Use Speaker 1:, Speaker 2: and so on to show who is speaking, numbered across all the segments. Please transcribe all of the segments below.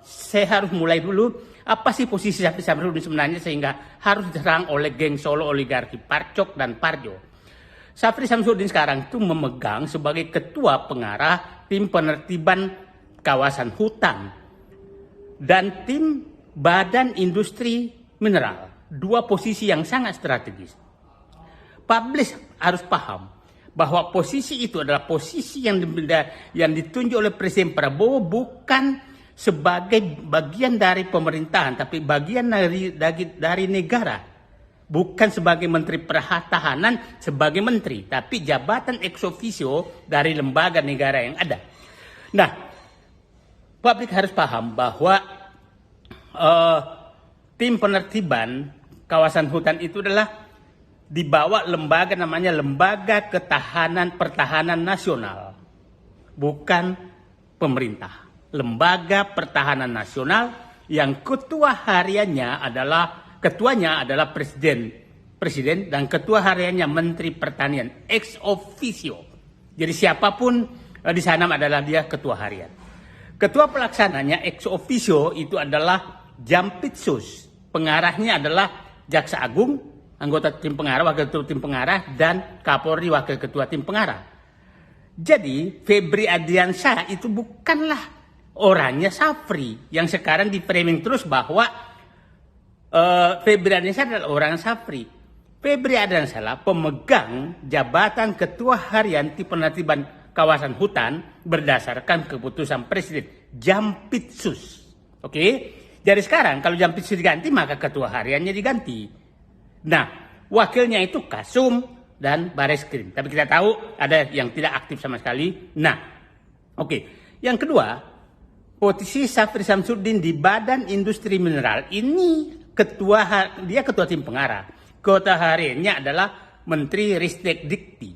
Speaker 1: saya harus mulai dulu apa sih posisi Syafri Samsudin sebenarnya sehingga harus diserang oleh geng Solo oligarki Parcok dan Parjo. Syafri Samsudin sekarang itu memegang sebagai ketua pengarah tim penertiban kawasan hutan dan tim Badan Industri Mineral. Dua posisi yang sangat strategis. Publik harus paham bahwa posisi itu adalah posisi yang ditunjuk oleh Presiden Prabowo bukan sebagai bagian dari pemerintahan, tapi bagian dari negara. Bukan sebagai Menteri Pertahanan, sebagai menteri, tapi jabatan ex officio dari lembaga negara yang ada. Nah, publik harus paham bahwa tim penertiban kawasan hutan itu adalah dibawa lembaga namanya Lembaga Pertahanan Nasional, bukan pemerintah. Lembaga Pertahanan Nasional yang ketuanya adalah presiden dan ketua hariannya Menteri Pertanian ex officio. Jadi siapapun di sana adalah dia ketua harian. Ketua pelaksananya ex officio itu adalah Jampitsus. Pengarahnya adalah Jaksa Agung, anggota tim pengarah, wakil ketua tim pengarah, dan Kapolri wakil ketua tim pengarah. Jadi Febri Ardiansyah itu bukanlah orangnya Syafri yang sekarang di framing terus bahwa Febri Ardiansyah adalah orang Syafri. Febri Ardiansyah pemegang jabatan ketua harian tim penertiban kawasan hutan berdasarkan keputusan Presiden Jampitsus. Oke? Jadi sekarang kalau Jampitsus diganti maka ketua hariannya diganti. Nah, wakilnya itu Kasum dan Bareskrim. Tapi kita tahu ada yang tidak aktif sama sekali. Nah, oke. Yang kedua, posisi Syafri Samsudin di Badan Industri Mineral ini dia ketua tim pengarah. Ketua hariannya adalah Menteri Ristek Dikti.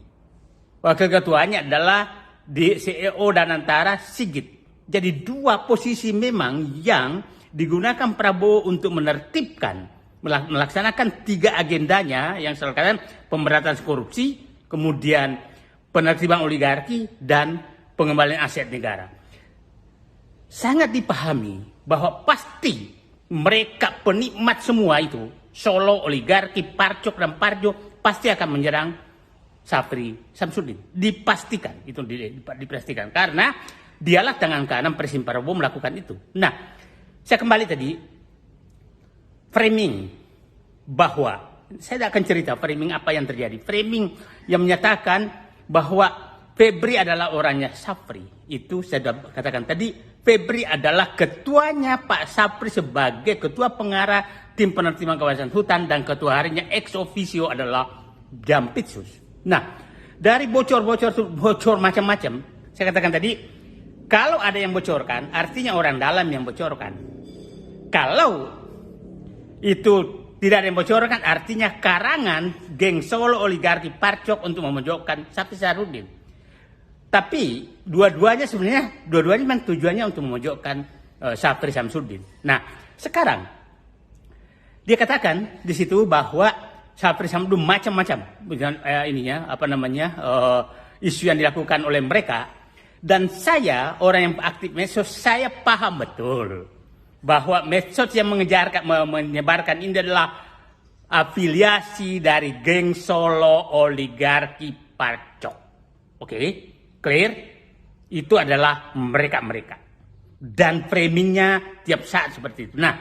Speaker 1: Wakil ketuanya adalah CEO Danantara Sigit. Jadi dua posisi memang yang digunakan Prabowo untuk melaksanakan tiga agendanya yang salah satunya pemberantasan korupsi, kemudian penertiban oligarki, dan pengembalian aset negara. Sangat dipahami bahwa pasti mereka penikmat semua itu, Solo, oligarki, Parcok, dan Parjo, pasti akan menyerang Syafri Samsudin. Dipastikan, itu dipastikan. Karena dialah tangan kanan Presiden Prabowo melakukan itu. Nah, saya kembali tadi, framing bahwa saya akan cerita framing apa yang terjadi. Framing yang menyatakan bahwa Febri adalah orangnya Syafri. Itu saya sudah katakan tadi, Febri adalah ketuanya Pak Syafri sebagai ketua pengarah tim penertiban kawasan hutan dan ketua harinya ex officio adalah Jampitsus. Nah, dari bocor macam-macam, saya katakan tadi, kalau ada yang bocorkan, artinya orang dalam yang bocorkan. Kalau itu tidak ada yang bocorkan, artinya karangan geng Solo oligarki Parcok untuk memojokkan Syafri Samsudin. Tapi dua-duanya memang tujuannya untuk memojokkan Syafri Samsudin. Nah, sekarang dia katakan di situ bahwa Syafri Samsudin macam-macam isu yang dilakukan oleh mereka, dan saya orang yang aktif medsos, saya paham betul bahwa medsos yang menyebarkan ini adalah afiliasi dari geng Solo oligarki Parcok. Oke, clear? Itu adalah mereka-mereka. Dan framingnya tiap saat seperti itu. Nah,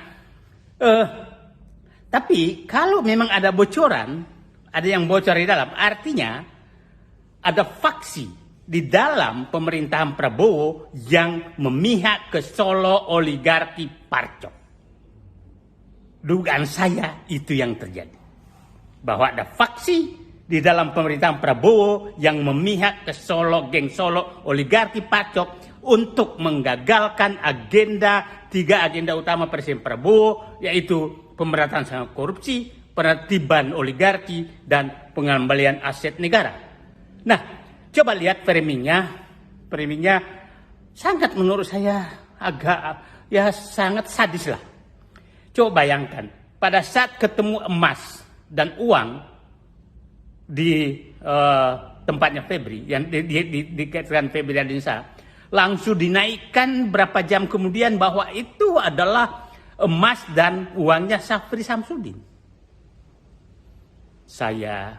Speaker 1: tapi kalau memang ada bocoran, ada yang bocor di dalam, artinya ada faksi di dalam pemerintahan Prabowo yang memihak ke Solo oligarki Parcok. Dugaan saya itu yang terjadi. Bahwa ada faksi di dalam pemerintahan Prabowo yang memihak ke geng Solo oligarki Parcok untuk menggagalkan tiga agenda utama Presiden Prabowo, yaitu pemberantasan korupsi, penertiban oligarki, dan pengembalian aset negara. Nah, coba lihat framingnya sangat menurut saya sangat sadis lah. Coba bayangkan, pada saat ketemu emas dan uang di tempatnya Febri, yang dikaitkan Febri Ardiansyah, langsung dinaikkan berapa jam kemudian bahwa itu adalah emas dan uangnya Syafri Samsudin. Saya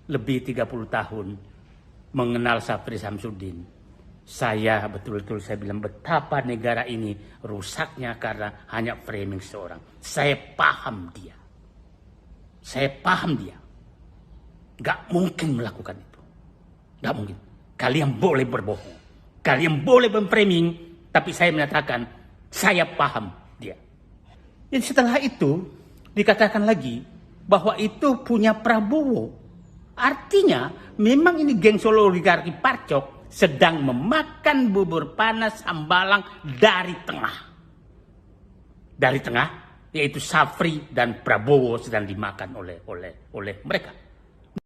Speaker 1: lebih 30 tahun mengenal Syafri Samsudin. Saya betul-betul saya bilang betapa negara ini rusaknya karena hanya framing seorang. Saya paham dia. Saya paham dia. Gak mungkin melakukan itu. Gak mungkin. Kalian boleh berbohong. Kalian boleh memframing. Tapi saya menyatakan, saya paham dia. Dan setelah itu, dikatakan lagi, bahwa itu punya Prabowo. Artinya, memang ini geng Solo oligarki Parcok sedang memakan bubur panas Hambalang dari tengah. Dari tengah, yaitu Syafri dan Prabowo sedang dimakan oleh mereka.